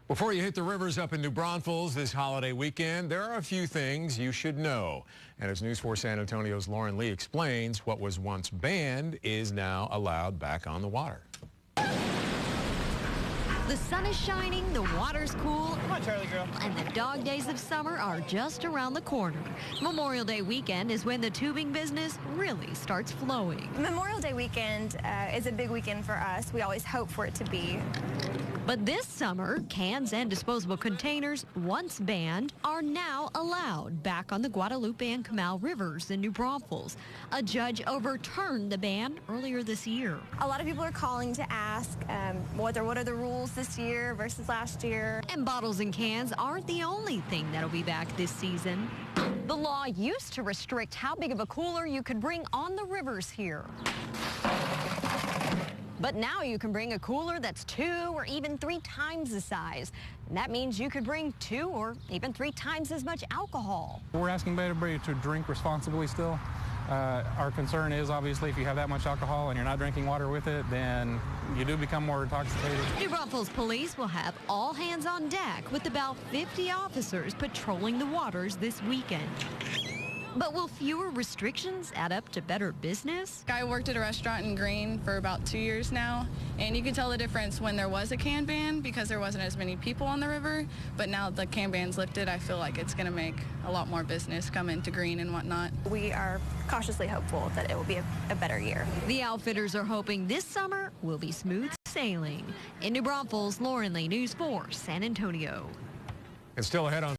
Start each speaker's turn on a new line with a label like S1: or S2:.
S1: Before you hit the rivers up in New Braunfels this holiday weekend, there are a few things you should know. And as News 4 San Antonio's Lauren Lee explains, what was once banned is now allowed back on the water.
S2: The sun is shining, the water's cool,
S3: Come on, Charlie girl.
S2: and the dog days of summer are just around the corner. Memorial Day weekend is when the tubing business really starts flowing.
S4: Memorial Day weekend is a big weekend for us. We always hope for it to be.
S2: But this summer, cans and disposable containers, once banned, are now allowed back on the Guadalupe and Canal rivers in New Braunfels. A judge overturned the ban earlier this year.
S4: A lot of people are calling to ask what are the rules this year versus last year.
S2: And bottles and cans aren't the only thing that'll be back this season. The law used to restrict how big of a cooler you could bring on the rivers here. But now you can bring a cooler that's 2 or even 3 times the size. And that means you could bring 2 or even 3 times as much alcohol.
S5: We're asking everybody to drink responsibly still. Our concern is obviously if you have that much alcohol and you're not drinking water with it, then you do become more intoxicated.
S2: New Braunfels police will have all hands on deck with about 50 officers patrolling the waters this weekend. But will fewer restrictions add up to better business?
S6: I worked at a restaurant in Green for about 2 years now, and you can tell the difference when there was a can ban because there wasn't as many people on the river, but now the can ban's lifted, I feel like it's going to make a lot more business come into Green and whatnot.
S4: We are cautiously hopeful that it will be a better year.
S2: The outfitters are hoping this summer will be smooth sailing. In New Braunfels, Lauren Lee, News 4 San Antonio.
S1: And still ahead on